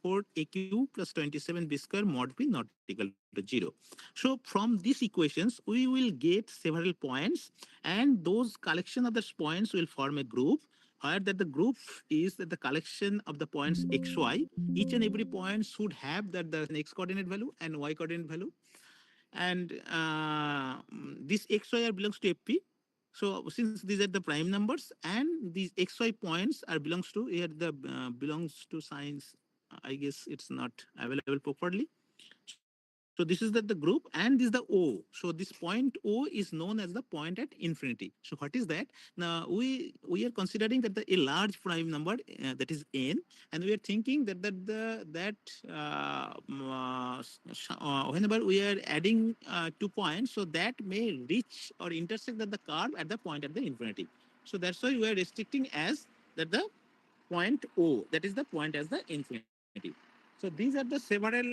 4 AQ plus 27 B square mod B not equal to 0. So from these equations, we will get several points, and those collection of the points will form a group, where that the group is that the collection of the points xy. Each and every point should have that the x coordinate value and y coordinate value, and this xy belongs to fp. So since these are the prime numbers, and these xy points are belongs to here, the belongs to science, I guess it's not available properly. So this is that the group, and this is the O. So this point O is known as the point at infinity. So what is that? Now we are considering that a large prime number, that is n, and we are thinking that whenever we are adding 2 points, so that may reach or intersect that the curve at the point at the infinity. So that's why we are restricting as that the point O, that is the point as the infinity. So these are the several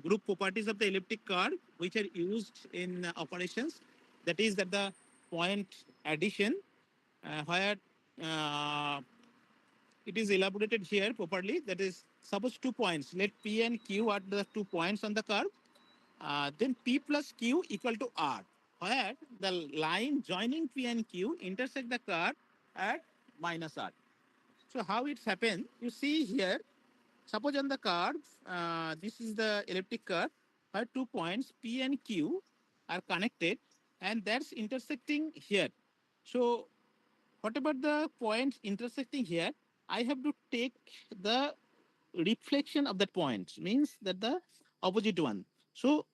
group properties of the elliptic curve which are used in operations. That is that the point addition, where uh, it is elaborated here properly. That is, suppose 2 points. Let P and Q are the 2 points on the curve. Then P plus Q equal to R, where the line joining P and Q intersect the curve at minus R. So how it's happened? You see here. Suppose on the curve, this is the elliptic curve, where 2 points P and Q are connected, and that's intersecting here. So whatever the points intersecting here, I have to take the reflection of that point, means that the opposite one. So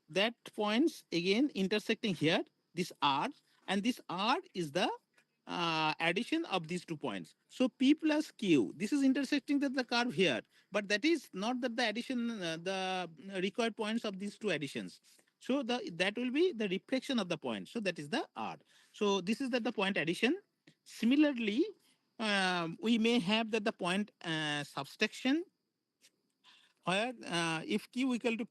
that points again intersecting here, this R, and this R is the addition of these 2 points. So P plus Q, this is intersecting the curve here, but that is not the addition, the required points of these two additions. So that will be the reflection of the point. So that is the R. So this is the point addition. Similarly, we may have the point subtraction, where if q equal to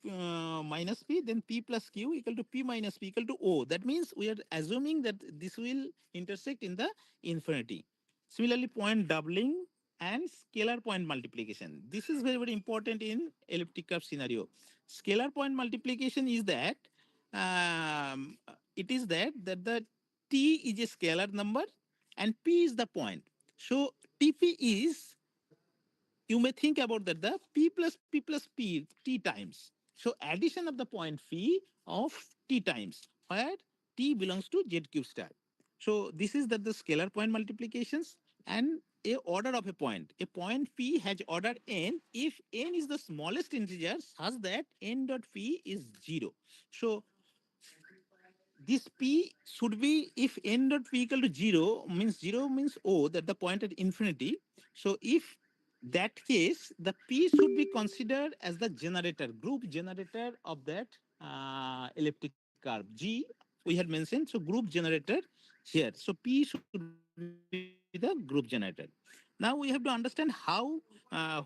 minus p, then p plus q equal to p minus p equal to o. That means we are assuming that this will intersect in the infinity. Similarly, point doubling and scalar point multiplication. This is very, very important in elliptic curve scenario. Scalar point multiplication is that it is that the t is a scalar number and p is the point. So TP is, you may think about that the p plus p t times. So addition of the point phi of t times, where t belongs to z cube star. So this is that the scalar point multiplications, and a order of a point. A point phi has order n if n is the smallest integer such that n dot phi is 0. So this p should be, if n dot p equal to 0 means o, that the point at infinity. So if that case, the p should be considered as the generator, group generator of that elliptic curve G we had mentioned. So group generator here. So p should be the group generator. Now we have to understand how,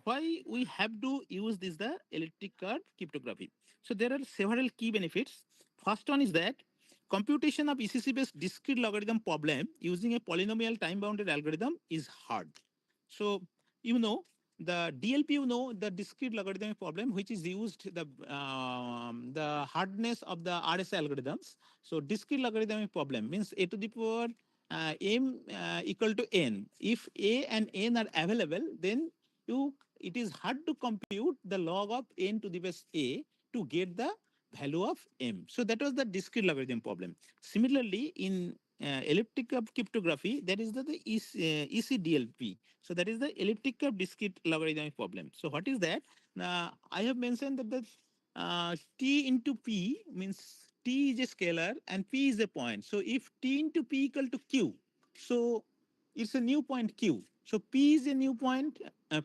why we have to use this the elliptic curve cryptography. So there are several key benefits. First one is that computation of ECC-based discrete logarithm problem using a polynomial time-bounded algorithm is hard. So, you know, the DLP, the discrete logarithmic problem, which is used the hardness of the RSA algorithms. So, discrete logarithmic problem means a to the power m equal to n. If a and n are available, then it is hard to compute the log of n to the base a to get the value of m. So that was the discrete logarithm problem. Similarly, in elliptic curve cryptography, that is the ECDLP. So that is the elliptic curve discrete logarithmic problem. So what is that? I have mentioned that the t into p means t is a scalar and p is a point. So if t into p equal to q, so it's a new point q. So p is a new point,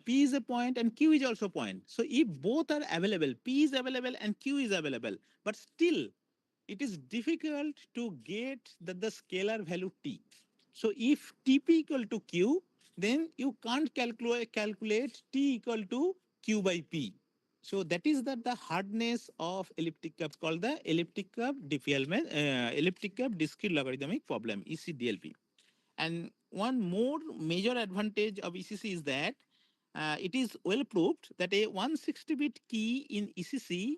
p is a point, and q is also a point. So if both are available, p is available and q is available, but still it is difficult to get the scalar value t. So if tp equal to q, then you can't calculate t equal to q by p. So that is the hardness of elliptic curve, called the elliptic curve defilement, elliptic curve discrete logarithmic problem, ECDLP. And one more major advantage of ECC is that it is well proved that a 160-bit key in ECC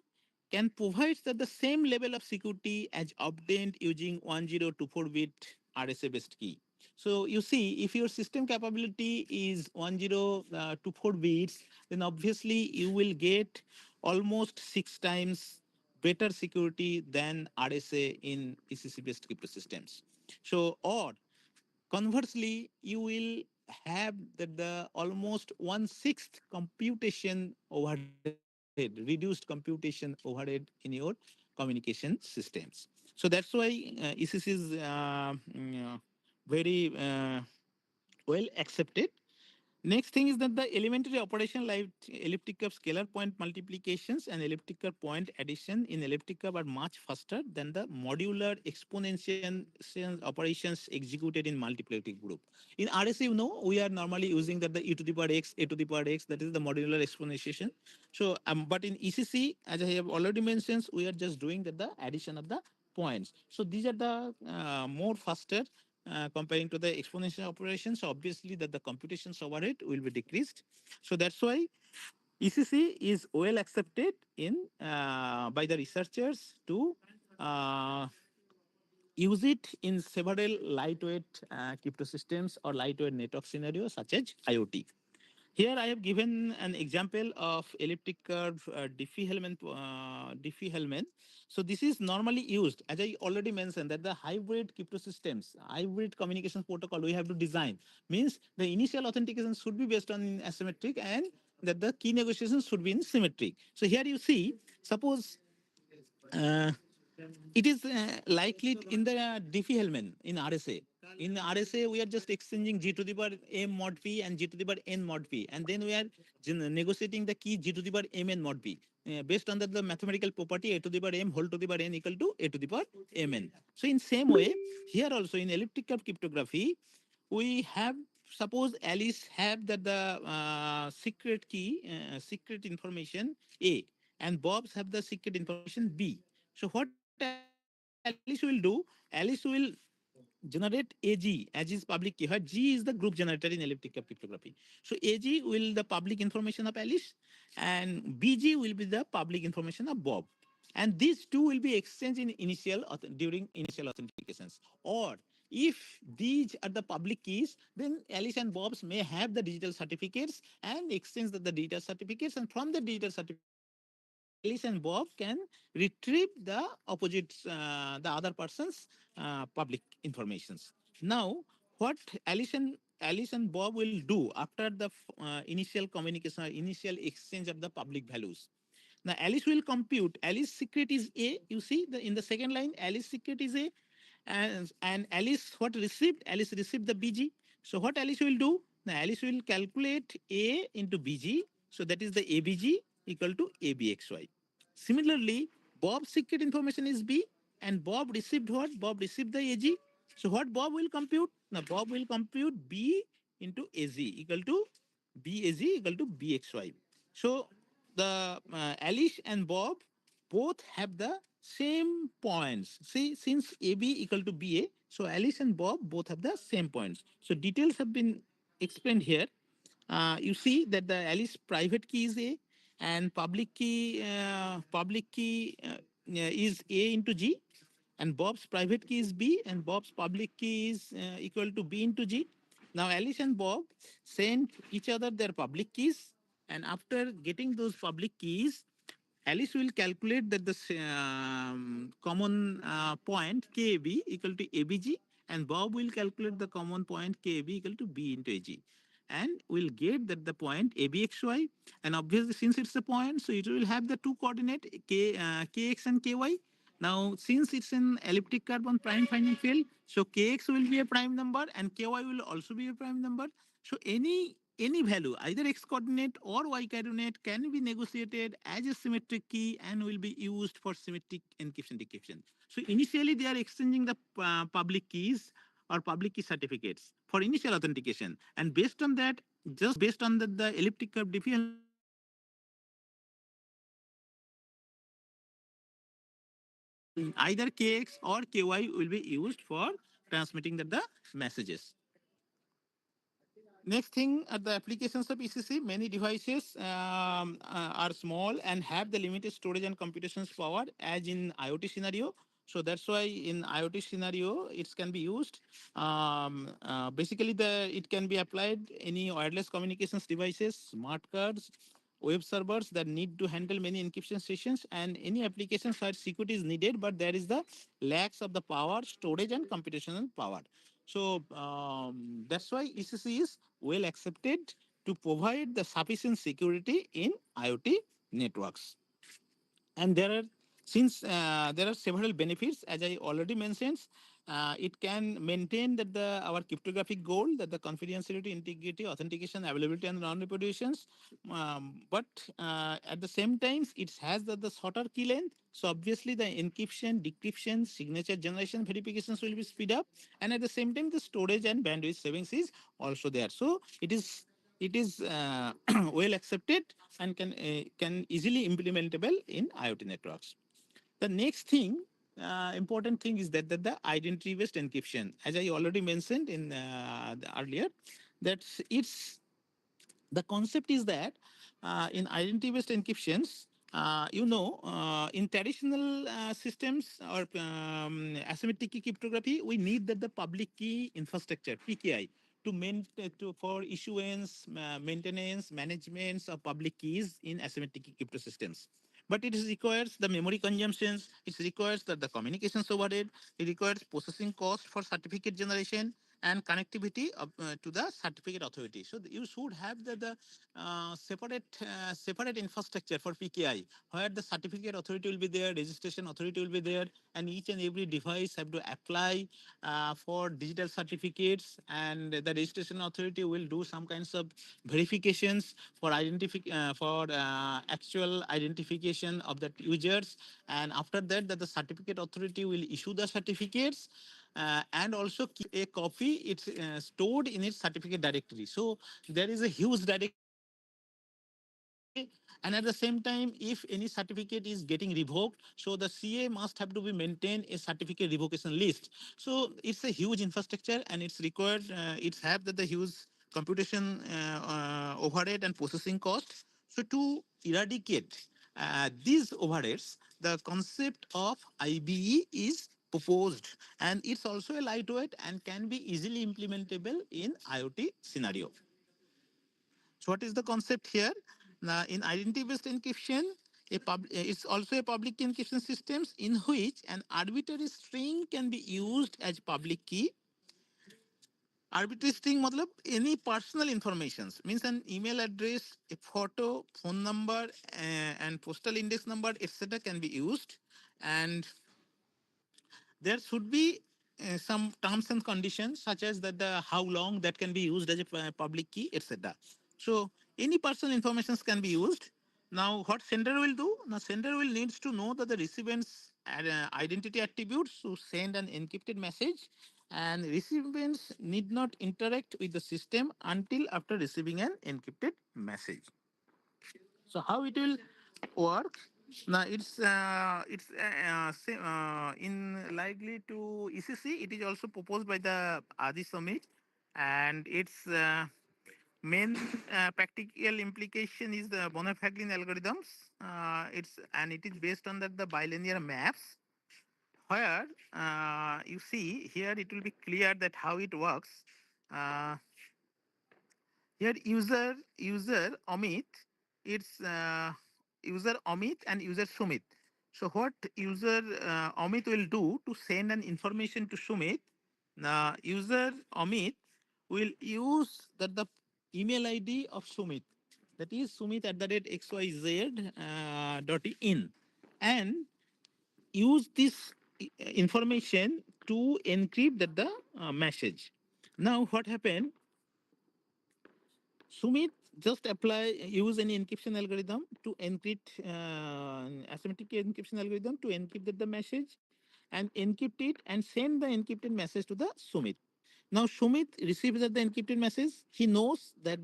can provide the same level of security as obtained using 1024-bit RSA-based key. So you see, if your system capability is 1024 bits, then obviously you will get almost 6 times better security than RSA in ECC-based crypto systems. So, or conversely, you will have the almost one-sixth computation overhead, reduced computation overhead in your communication systems. So that's why ECC is very well accepted. Next thing is that the elementary operation like elliptic curve scalar point multiplications and elliptic curve point addition in elliptic curve are much faster than the modular exponential operations executed in multiplicative group. In RSA, we are normally using that the e to the power x, a to the power x, that is the modular exponentiation. So, but in ECC, as I have already mentioned, we are just doing the addition of the points. So these are the more faster comparing to the exponential operations. So obviously that the computations overhead will be decreased. So that's why ECC is well accepted in by the researchers to uh, use it in several lightweight crypto systems or lightweight network scenarios such as IoT. Here I have given an example of elliptic curve Diffie-Hellman. So this is normally used, as I already mentioned, that the hybrid crypto systems, hybrid communications protocol we have to design means the initial authentication should be based on asymmetric and that the key negotiations should be in symmetric. So here you see, suppose uh, it is likely in the Diffie-Hellman in RSA. In RSA, we are just exchanging g to the power m mod p and g to the power n mod p, and then we are negotiating the key g to the power m n mod p based on the mathematical property a to the power m whole to the power n equal to a to the power mn. So in same way, here also in elliptic curve cryptography, we have suppose Alice have the secret key, secret information A, and Bob's have the secret information B. So what Alice will do? Alice will generate AG as his public key. Where G is the group generator in elliptic curve cryptography. So AG will the public information of Alice, and BG will be the public information of Bob. And these two will be exchanged in during initial authentications. Or if these are the public keys, then Alice and Bob's may have the digital certificates and exchange the digital certificates, and from the digital certificates, Alice and Bob can retrieve the opposite, the other person's public informations. Now, what Alice and Bob will do after the initial communication or initial exchange of the public values? Now Alice will compute. Alice secret is A. You see in the second line, Alice secret is A, and Alice what received? Alice received the BG. So what Alice will do? Now Alice will calculate A into BG. So that is the ABG equal to ABXY. Similarly, Bob's secret information is B, and Bob received what? Bob received the AG. So what Bob will compute? Now Bob will compute B into AZ equal to BAZ equal to BXY. So the Alice and Bob both have the same points. See, since AB equal to BA, so Alice and Bob both have the same points. So details have been explained here. You see that the Alice private key is A, and public key is A into G, and Bob's private key is B, and Bob's public key is equal to B into G. Now Alice and Bob send each other their public keys, and after getting those public keys, Alice will calculate that the common point KB equal to ABG, and Bob will calculate the common point KB equal to B into AG, and we'll get that the point ABXY, and obviously since it's a point, so it will have the two coordinate KX and KY. Now, since it's an elliptic curve on prime finding field, so kx will be a prime number and ky will also be a prime number. So any value, either x coordinate or y coordinate, can be negotiated as a symmetric key and will be used for symmetric encryption decryption. So initially they are exchanging the public keys or public key certificates for initial authentication, and based on that, just based on the elliptic curve Diffie-Hellman algorithm, either kx or ky will be used for transmitting the messages. Next thing are the applications of ECC. Many devices are small and have the limited storage and computations power, as in IoT scenario. So that's why in IoT scenario it can be used. Basically, the it can be applied any wireless communications devices, smart cards, web servers that need to handle many encryption sessions, and any applications where security is needed, but there is the lacks of the power, storage, and computational power. So that's why ECC is well accepted to provide the sufficient security in IoT networks. And there are, since there are several benefits, as I already mentioned, it can maintain that the our cryptographic goal, that the confidentiality, integrity, authentication, availability, and non-repudiations. But at the same time, it has the shorter key length. So obviously, the encryption, decryption, signature generation verifications will be speed up, and at the same time, the storage and bandwidth savings is also there. So it is well accepted and can easily implementable in IoT networks. The next thing, important thing is that the identity-based encryption, as I already mentioned in earlier, that it's the concept is that in identity-based encryptions, in traditional systems or asymmetric key cryptography, we need that the public key infrastructure (PKI) for issuance, maintenance, management of public keys in asymmetric key crypto systems. But it requires the memory consumptions, it requires that the communications overhead, it requires processing cost for certificate generation and connectivity to the certificate authority. So you should have separate infrastructure for PKI, where the certificate authority will be there, registration authority will be there, and each and every device have to apply for digital certificates, and the registration authority will do some kinds of verifications for actual identification of the users, and after that, that the certificate authority will issue the certificates and also keep a copy. It's stored in its certificate directory. So there is a huge directory, and at the same time, if any certificate is getting revoked, so the CA must have to be maintain a certificate revocation list. So it's a huge infrastructure, and it's required. It's have the huge computation overhead and processing cost. So to eradicate these overheads, the concept of IBE is proposed, and it's also a lightweight and can be easily implementable in IoT scenario. So what is the concept here? Now, in identity-based encryption, it's also a public key encryption systems in which an arbitrary string can be used as public key. Arbitrary string matlab any personal informations, means an email address, a photo, phone number, and postal index number, etc. can be used, and there should be some terms and conditions such as that the how long that can be used as a public key, etc. So any personal informations can be used. Now what sender will do? Now sender will needs to know that the recipient's identity attributes to send an encrypted message, and recipients need not interact with the system until after receiving an encrypted message. So how it will work? Now in likely to ECC. It is also proposed by the Adi Summit, and its main practical implication is the Bonner-Faglin algorithms. It is based on the bilinear maps, where you see here it will be clear that how it works. Uh, Here user Amit, it's user Amit and user Sumit. So what user Amit will do to send an information to Sumit, user Amit will use the email ID of Sumit, that is Sumit at the rate xyz dot in, and use this information to encrypt the message. Now what happened? Sumit just use any encryption algorithm to encrypt asymmetric encryption algorithm to encrypt the message and encrypt it and send the encrypted message to the Sumit. Now Sumit receives the encrypted message. He knows that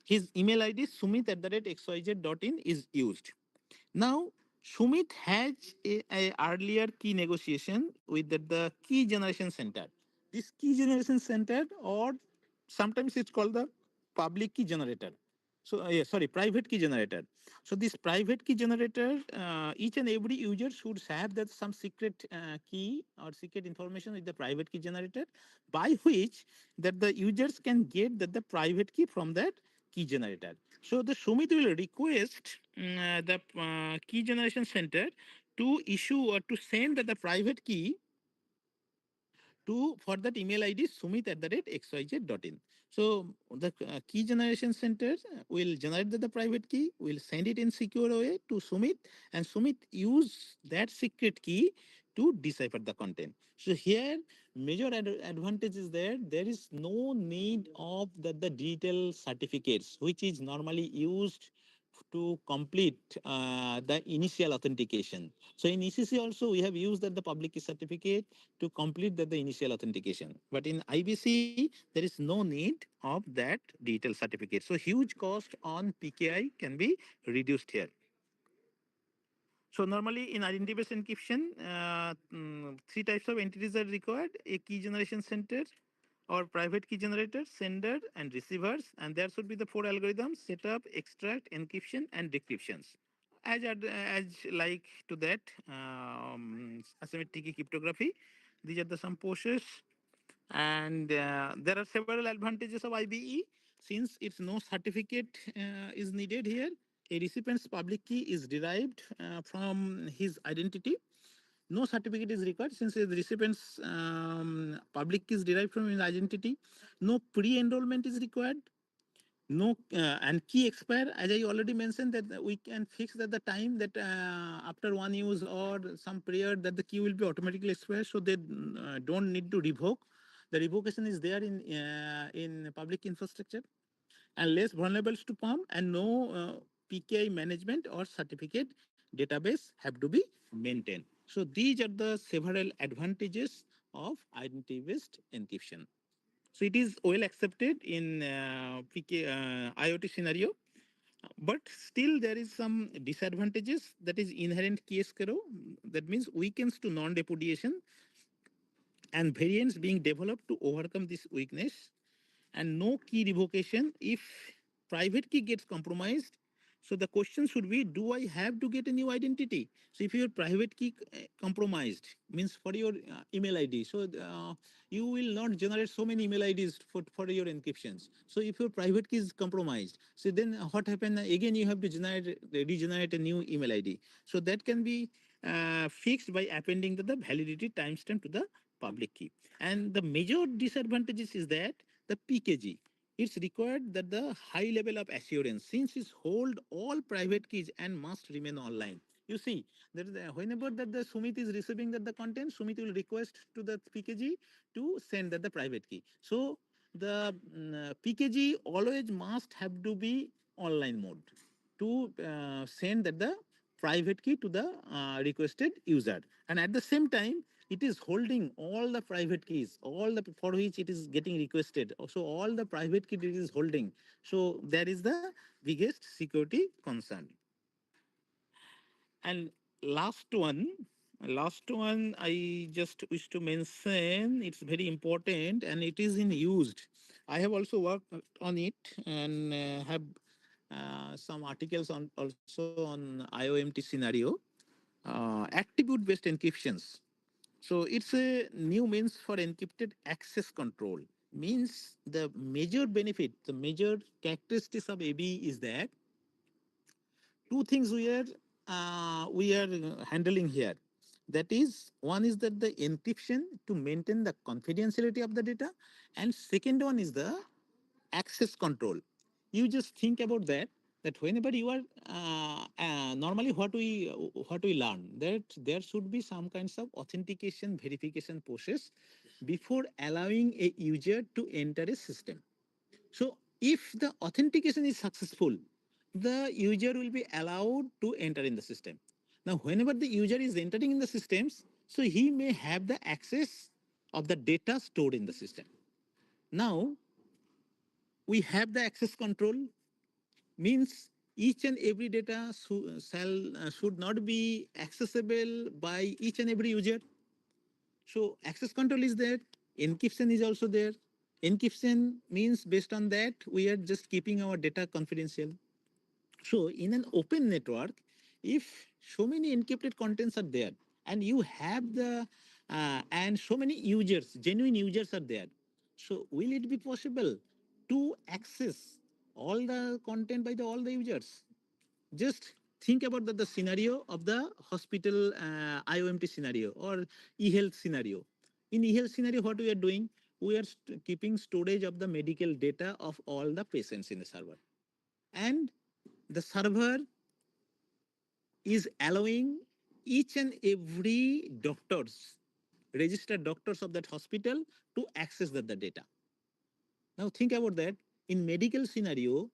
his email ID sumit at the rate xyz.in is used. Now Sumit has a earlier key negotiation with the key generation center. This key generation center, or sometimes it's called the public key generator. So yeah, sorry, private key generator. So this private key generator, each and every user should have that some secret key or secret information with the private key generator, by which that the users can get that the private key from that key generator. So the Sumit will request the key generation center to issue or to send the private key to for that email ID sumit@xyz.in. So the key generation center will generate the private key, will send it in secure way to Sumit, and Sumit use that secret key to decipher the content. So here major advantage is there is no need of the digital certificates which is normally used to complete the initial authentication. So in ECC also we have used that the public key certificate to complete the initial authentication. But in IBC there is no need of that digital certificate. So huge cost on PKI can be reduced here. So normally in identity-based encryption, three types of entities are required: a key generation center or private key generator, sender, and receivers. And there should be the four algorithms: setup, extract, encryption, and decryptions. As like to that asymmetric key cryptography, these are the some process. And there are several advantages of IBE since it's no certificate is needed here. A recipient's public key is derived from his identity. No certificate is required since the recipient's public key is derived from his identity. No pre-enrollment is required. No and key expire, as I already mentioned, that we can fix that the time that after one use or some period that the key will be automatically expired, so they don't need to revoke. The revocation is there in public infrastructure, and less vulnerable to pump, and no PKI management or certificate database have to be maintained. So these are the several advantages of identity-based encryption. So it is well accepted in IoT scenario, but still there is some disadvantages, that is inherent key escrow. That means weakens to non-repudiation and variants being developed to overcome this weakness, and no key revocation if private key gets compromised. So the question should be, do I have to get a new identity? So if your private key compromised, means for your email ID, so you will not generate so many email IDs for your encryptions. So if your private key is compromised, so then what happens? Again, you have to regenerate a new email ID. So that can be fixed by appending the validity timestamp to the public key. And the major disadvantages is that the PKG, it's required that the high level of assurance since it hold all private keys and must remain online. You see, whenever that the Sumit is receiving that the content, Sumit will request to the PKG to send that the private key. So the PKG always must have to be online mode to send that the private key to the requested user, and at the same time it is holding all the private keys, all the for which it is getting requested, so all the private key it is holding. So that is the biggest security concern. And last one I just wish to mention, it's very important and it is in used. I have also worked on it and have some articles on also on IOMT scenario, attribute based encryptions. So it's a new means for encrypted access control. Means the major benefit, the major characteristics of AB is that two things we are handling here. That is, one is that the encryption to maintain the confidentiality of the data, and second one is the access control. You just think about that. That whenever you are normally what we learn that there should be some kinds of authentication verification process before allowing a user to enter a system. So if the authentication is successful, the user will be allowed to enter in the system. Now, whenever the user is entering in the systems, so he may have the access of the data stored in the system. Now, we have the access control, means each and every data should not be accessible by each and every user. So access control is there, encryption is also there. Encryption means based on that, we are just keeping our data confidential. So in an open network, if so many encrypted contents are there and you have the and so many users, genuine users are there, so will it be possible to access all the content by the all the users? Just think about the scenario of the hospital IOMT scenario or e-health scenario. In e-health scenario, what we are doing, we are keeping storage of the medical data of all the patients in the server, and the server is allowing each and every doctors, registered doctors of that hospital, to access the data. Now think about that. In medical scenario,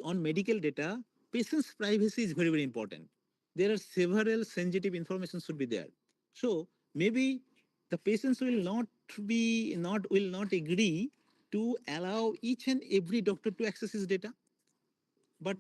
on medical data, patient's privacy is very, very important. There are several sensitive information should be there. So maybe the patients will not agree to allow each and every doctor to access his data, but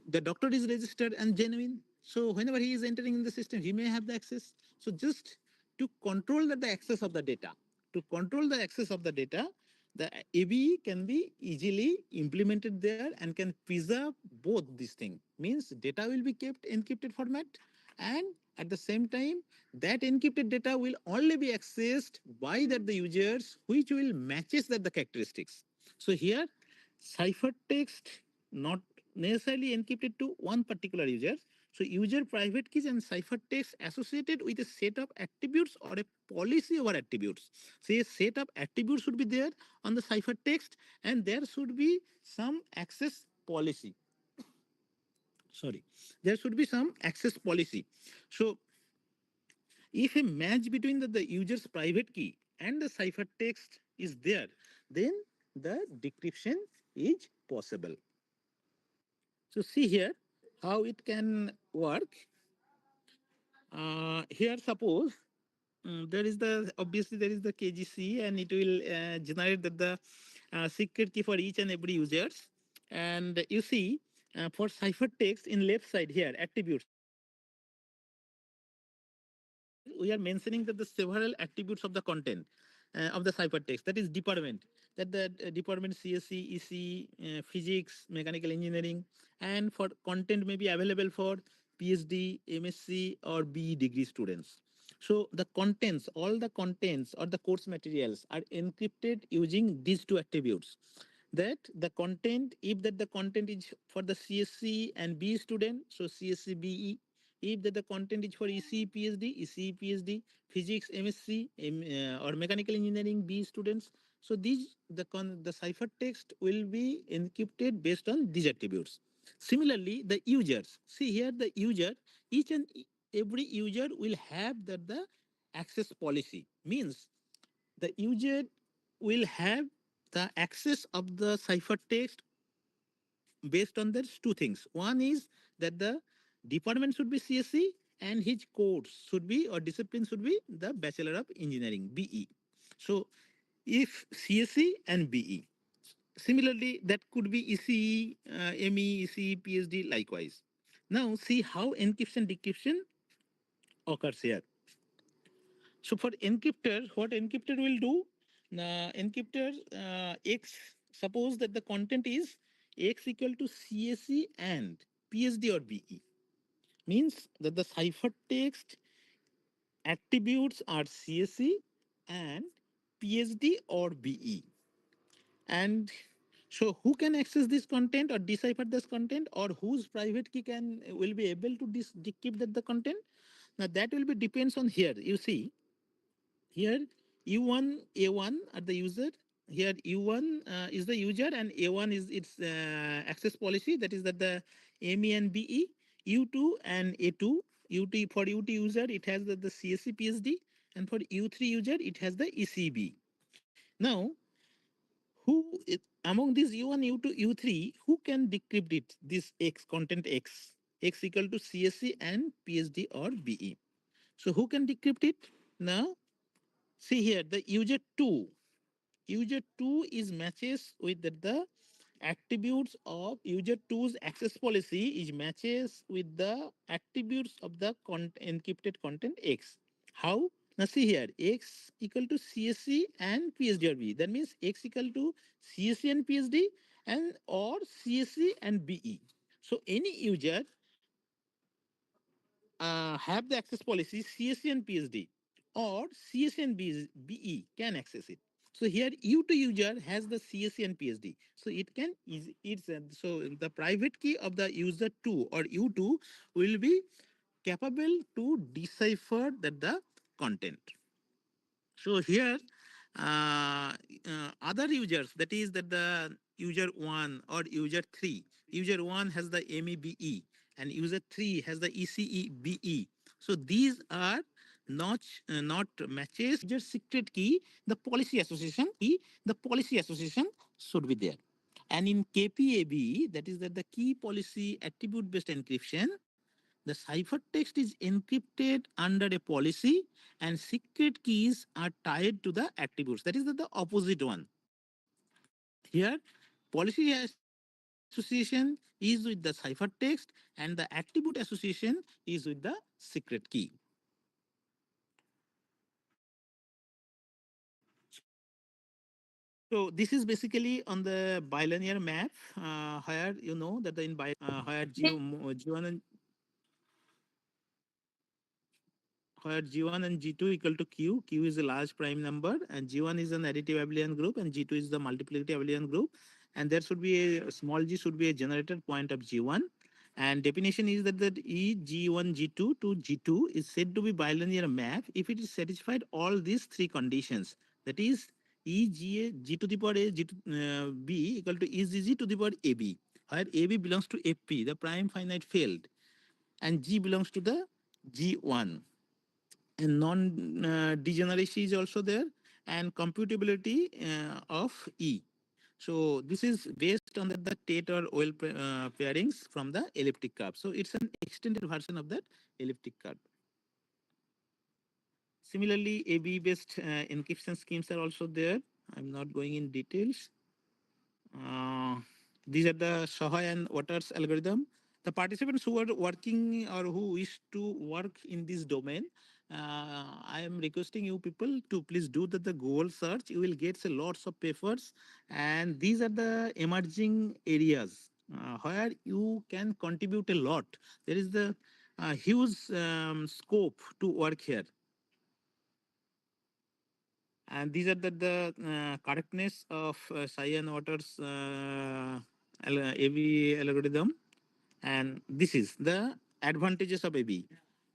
the doctor is registered and genuine. So whenever he is entering in the system, he may have the access. So just to control the access of the data, to control the access of the data, the ABE can be easily implemented there and can preserve both these things. Means data will be kept encrypted format, and at the same time, that encrypted data will only be accessed by the users which will matches the characteristics. So here ciphertext not necessarily encrypted to one particular user. So user private keys and ciphertext associated with a set of attributes or a policy over attributes. So a set of attributes should be there on the ciphertext, and there should be some access policy. Sorry, there should be some access policy. So if a match between the user's private key and the ciphertext is there, then the decryption is possible. So see here how it can work. Here suppose there is the obviously there is the KGC, and it will generate the secret key for each and every users. And you see for ciphertext in left side here attributes, here we are mentioning that the several attributes of the content of the ciphertext, that is department, that the department CSE, EC, physics, mechanical engineering, and for content may be available for PhD, MSc, or BE degree students. So the contents, all the contents or the course materials are encrypted using these two attributes. That the content, if that the content is for the CSC and BE student, so CSC BE. If that the content is for EC PhD, EC PhD, physics MSc, or mechanical engineering B students, so these the ciphertext will be encrypted based on these attributes. Similarly, the users. See here the user, each and every user will have the access policy. Means the user will have the access of the ciphertext based on there's two things. One is that the department should be CSE and his course should be or discipline should be the Bachelor of Engineering BE. So if CSE and BE. Similarly, that could be ECE, ME, ECE, PhD likewise. Now see how encryption decryption occurs here. So for encryptor, what encryptor will do? Encryptor X, suppose that the content is X equal to CSE and PhD or BE. Means that the ciphertext attributes are CSE and PhD or BE. And so who can access this content or decipher this content, or whose private key can will be able to decrypt the content? Now that will be depends on here. You see, here U1, A1 are the user. Here U1 is the user and A1 is its access policy. That is that the ME and BE. U2 and A2. UT for UT user it has the CSC PhD, and for U3 user it has the ECB. Now among these U1, U2, U3 who can decrypt it? This X content X equal to CSC and PhD or BE. So who can decrypt it? Now see here, the user 2. User 2 is matches with the attributes of user two's access policy is matches with the attributes of the encrypted content X. How? Now see here, X equal to CSE and PhD or B. That means X equal to CSE and PhD and or CSE and BE. So any user have the access policy CSE and PhD or CSE and BE can access it. So here U2 user has the CSE and PhD. So it can it's so the private key of the user 2 or U2 will be capable to decipher the content. So here, other users, that is that the user one or user three, user one has the MEBE and user three has the ECEBE. So these are not matches. User secret key, the policy association should be there. And in KPAB, that is that the key policy attribute based encryption, the ciphertext is encrypted under a policy and secret keys are tied to the attributes. That is the opposite one. Here, policy association is with the ciphertext and the attribute association is with the secret key. So this is basically on the bilinear map where you know that the in where G1 and where G1 and G2 equal to Q. Q is a large prime number, and G1 is an additive abelian group, and G2 is the multiplicative abelian group. And there should be a small g should be a generated point of G1. And definition is that E G1 G2 to G2 is said to be bilinear map if it is satisfied all these three conditions. That is E G A G to the power A G to B equal to E G G to the power AB, where AB belongs to FP, the prime finite field, and G belongs to the G1, and non degeneracy is also there, and computability of E. So this is based on the Tate or oil pairings from the elliptic curve. So it's an extended version of that elliptic curve. Similarly, AB based encryption schemes are also there. I'm not going in details. Uh, these are the Shahai and Waters algorithm. The participants who are working or who wish to work in this domain, I am requesting you people to please do the Google search. You will get a lots of papers, and these are the emerging areas where you can contribute a lot. There is the huge scope to work here, and these are the correctness of Cyan Waters AB algorithm, and this is the advantages of AB.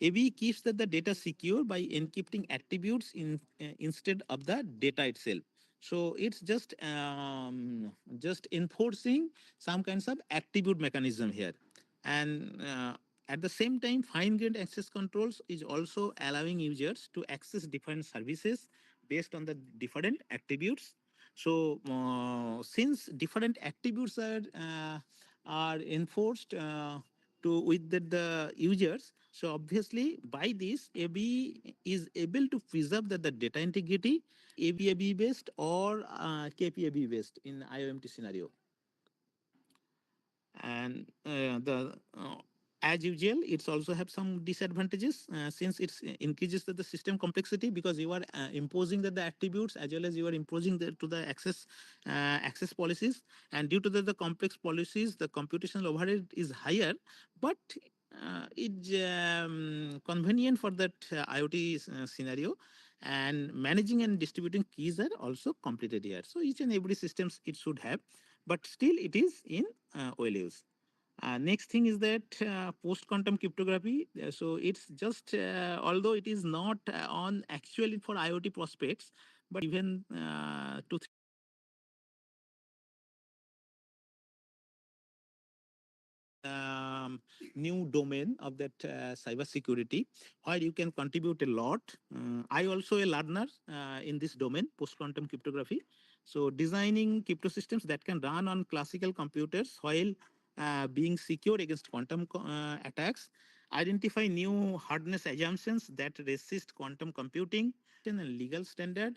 AB keeps the data secure by encrypting attributes instead of the data itself. So it's just enforcing some kinds of attribute mechanism here, and at the same time, fine-grained access controls is also allowing users to access different services based on the different attributes. So since different attributes are enforced to with the users, so obviously by this AB is able to preserve the data integrity, ABAB based or KPAB based in IOMT scenario. And the as usual, it's also have some disadvantages since it increases the system complexity because you are imposing the attributes as well as you are imposing to the access policies, and due to the complex policies the computational overhead is higher, but it's convenient for that IoT scenario, and managing and distributing keys are also completed here. So each and every systems it should have, but still it is in well use. Next thing is that post-quantum cryptography. So it's just, although it is not on actually for IoT prospects, but even 2 3 years back, new domain of that cyber security where you can contribute a lot. I also a learner in this domain, post-quantum cryptography. So designing crypto systems that can run on classical computers while being secure against quantum attacks, identify new hardness assumptions that resist quantum computing, and legal standard,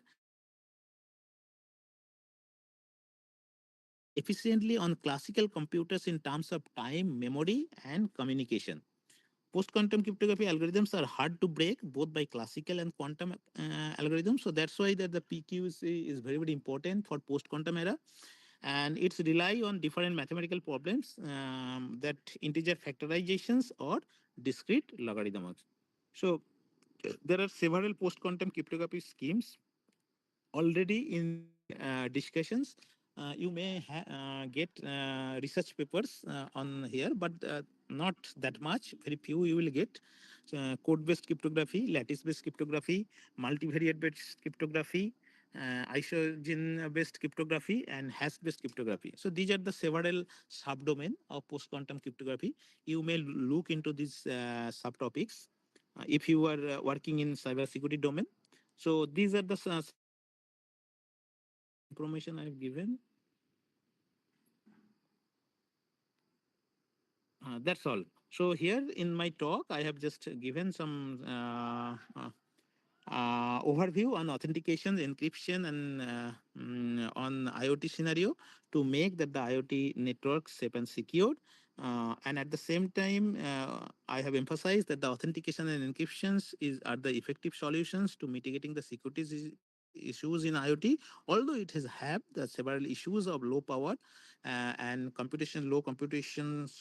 efficiently on classical computers in terms of time, memory, and communication. post-quantum cryptography algorithms are hard to break both by classical and quantum algorithms. So that's why that the PQC is very, very important for post-quantum era. And it's rely on different mathematical problems that integer factorizations or discrete logarithms. So there are several post-quantum cryptography schemes already in discussions. You may get research papers on here, but not that much. Very few you will get. Code-based cryptography, lattice-based cryptography, multivariate-based cryptography, isogen-based cryptography, and hash-based cryptography. So these are the several subdomain of post-quantum cryptography. You may look into these subtopics if you are working in cybersecurity domain. So these are the some information I've given. That's all. So here in my talk, I have just given some overview on authentication, encryption, and on IoT scenario to make that the IoT network safe and secured. And at the same time, I have emphasized that the authentication and encryptions are the effective solutions to mitigating the security issues in IoT, although it has have the several issues of low power and low computation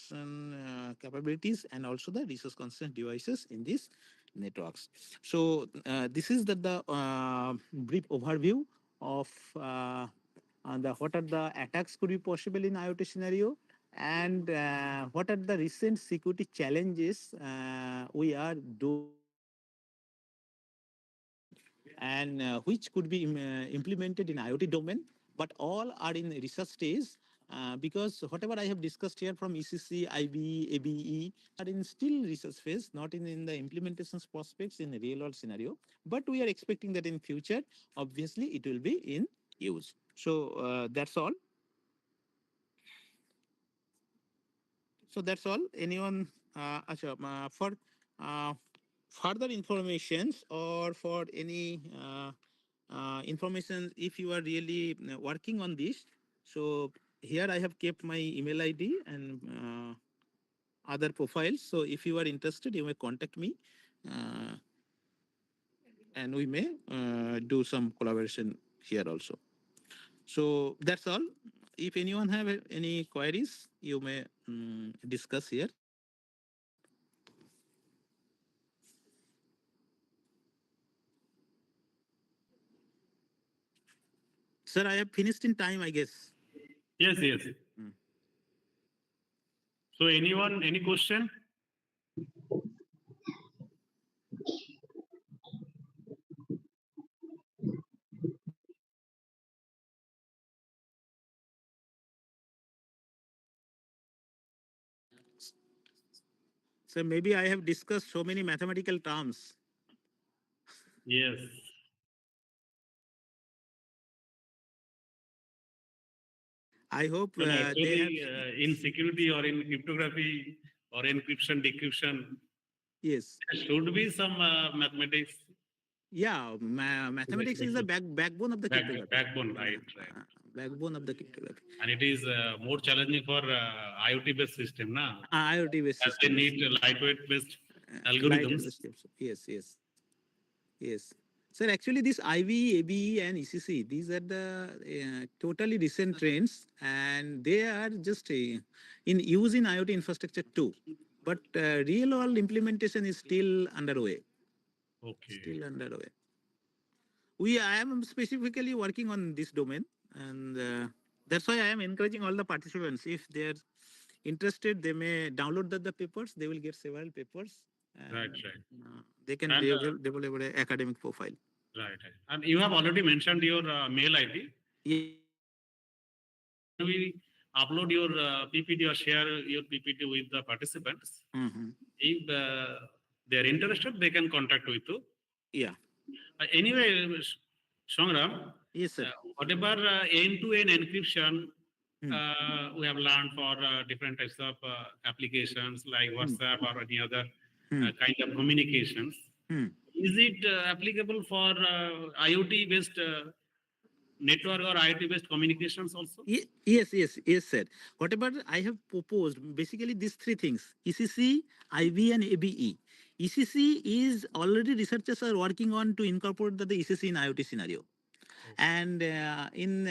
capabilities, and also the resource constrained devices in these networks. So this is the brief overview of what are the attacks could be possible in IoT scenario, and what are the recent security challenges we are doing and which could be implemented in IoT domain, but all are in research stage. Because whatever I have discussed here from ECC, IBE, ABE are in still research phase, not in the implementation prospects in a real world scenario. But we are expecting that in future, obviously, it will be in use. So that's all. So that's all. Anyone for uh, further informations or for any information, if you are really working on this, so here I have kept my email ID and other profiles. So if you are interested, you may contact me, uh, and we may do some collaboration here also. So that's all. If anyone have any queries, you may discuss here. Sir, I have finished in time, I guess. Yes, yes. So anyone, any question? So maybe I have discussed so many mathematical terms. Yes. I hope No, no, they have. actually, in security or in cryptography or encryption, decryption, Yes. there should be some mathematics. Yeah, mathematics is the backbone of the cryptography. Backbone, right, right. Backbone of the cryptography. And it is more challenging for IoT-based system, na? IoT based As they systems. need lightweight-based Lightweight algorithms. systems. Yes, yes, yes. Sir, actually, this IV, ABE, and ECC, these are the totally recent trends, and they are just in use in IoT infrastructure too. But real world implementation is still underway. Okay. Still underway. I am specifically working on this domain, and that's why I am encouraging all the participants. If they're interested, they may download the papers. They will get several papers, Right, and right. they can And develop an academic profile. right, right. And you have already mentioned your mail ID. When we upload your PPT or share your PPT with the participants, if they're interested, they can contact with you. Yeah. Anyway, Shangram, Yes, sir. whatever end-to-end encryption we have learned for different types of applications like WhatsApp or any other kind of communications, is it applicable for IoT-based network or IoT based communications also? Yes, sir. Whatever I have proposed, basically these three things: ECC, IB, and ABE. ECC is already researchers are working on to incorporate the ECC in IoT scenario. And in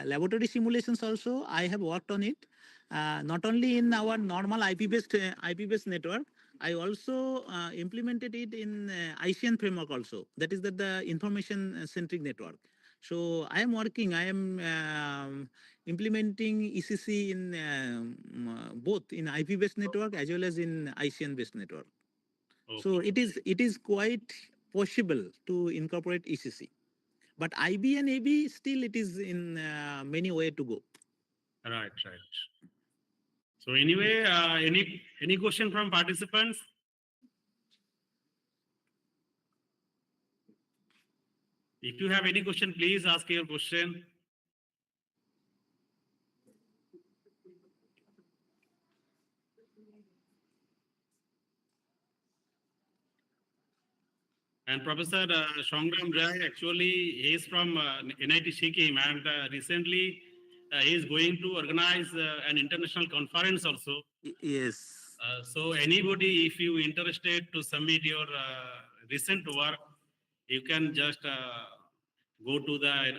laboratory simulations also, I have worked on it. Not only in our normal IP based network, I also implemented it in ICN framework also. That is the information centric network. So I am working. I am implementing ECC in both in IP based network as well as in ICN based network. So Okay. it is quite possible to incorporate ECC. But IB and AB still it is in many way to go. Right, right. So anyway, any question from participants? If you have any question, please ask your question. And Professor Shongram Rai, actually, he is from NIT Sikkim, and recently he is going to organize an international conference also. Yes. So anybody, if you interested to submit your recent work, you can just go to the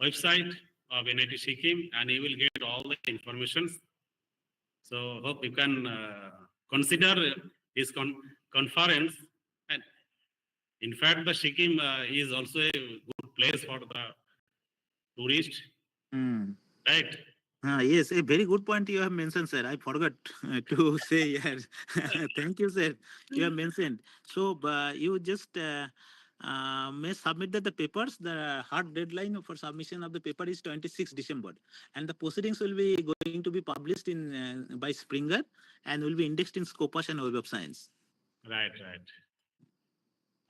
website of NIT Sikkim, and you will get all the information. So hope you can consider his conference. And in fact, the Sikkim is also a good place for the tourist, Mm. right? Yes, a very good point you have mentioned, sir. I forgot to say here. Thank you, sir. You have mentioned. So you just may submit the papers. The hard deadline for submission of the paper is 26 December, and the proceedings will be going to be published in by Springer and will be indexed in Scopus and Web of Science. Right, right.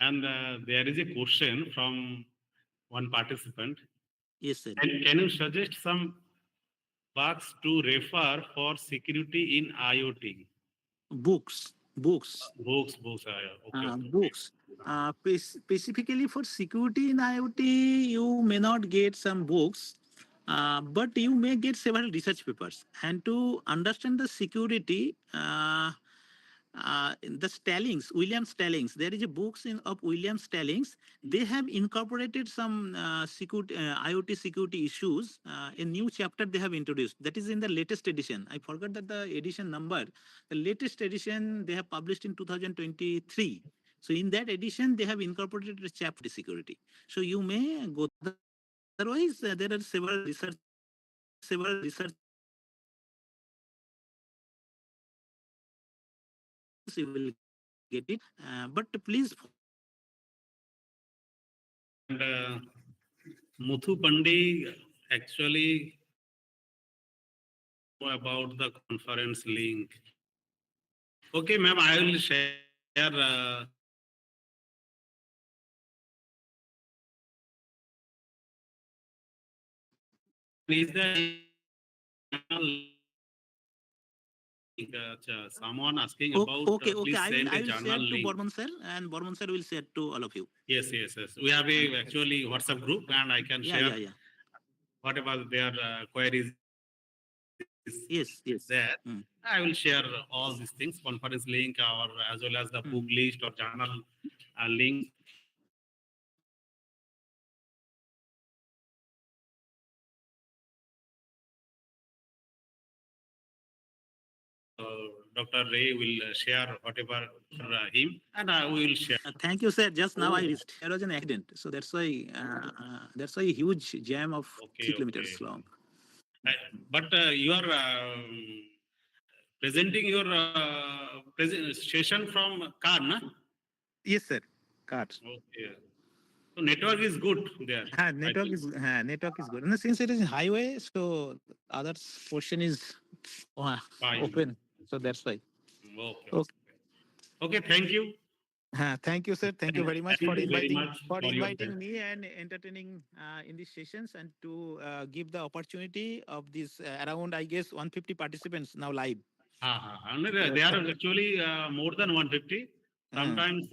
And there is a question from one participant. Yes, sir. Can you suggest some books to refer for security in IoT? Books. Books. Okay, okay. Books. Specifically for security in IoT, you may not get some books, but you may get several research papers. And to understand the security, the Stallings, William Stallings, there is a books of William Stallings. They have incorporated some IoT security issues. A new chapter they have introduced. That is in the latest edition. I forgot that the edition number. The latest edition they have published in 2023. So in that edition, they have incorporated a chapter security. So you may go. Otherwise, there are several research you will get it. But please. And Muthu Pandi actually about the conference link. Okay, ma'am, I will share. Is there someone asking about? Okay. Please send a I will journal share to link. Borman sir, and Borman sir will share to all of you. Yes. We have a actually WhatsApp group, and I can share whatever their queries Yes. there. I will share all these things, conference link, or as well as the book list or journal links. Dr. Ray will share whatever for him, and I will share. Thank you, sir. Just now I reached. There was an accident, so that's why a huge jam of 3 kilometers long. But you are presenting your session from car, na? Yes, sir. Car. Okay. So network is good there. Network is good. And since it is highway, so other portion is open. So that's why. Okay. Thank you. Thank you, sir. Thank you very much for inviting me me and entertaining in these sessions, and to give the opportunity of these around, I guess, 150 participants now live. They are actually more than 150. Sometimes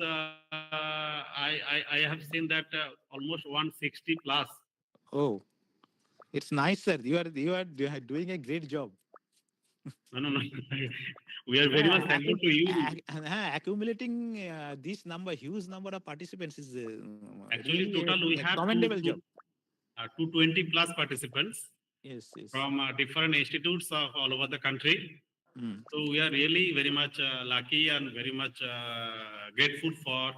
I have seen that almost 160 plus. Oh, it's nice, sir. You are doing a great job. No, no, no. We are very much thankful to you. Accumulating this number, huge number of participants is Actually, really total we a have commendable job. 220 plus participants Yes, yes. from different institutes of all over the country. Mm. So we are really very much lucky and very much grateful for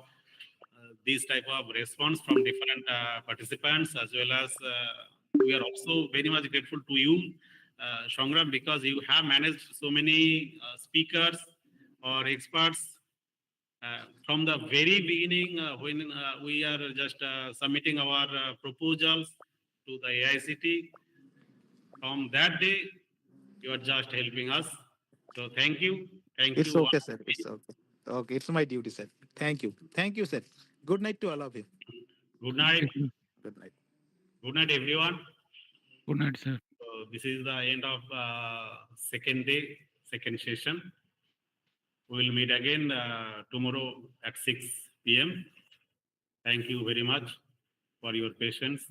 this type of response from different participants, as well as we are also very much grateful to you, Shangram, because you have managed so many speakers or experts from the very beginning when we are just submitting our proposals to the AICT. From that day, you are just helping us. So thank It's you okay, once sir. It's again. okay. Okay, it's my duty, sir. Thank you, sir. Good night to all of you. Good night. Good night. Good night, everyone. Good night, sir. So this is the end of second day, second session. We will meet again tomorrow at 6 p.m. Thank you very much for your patience.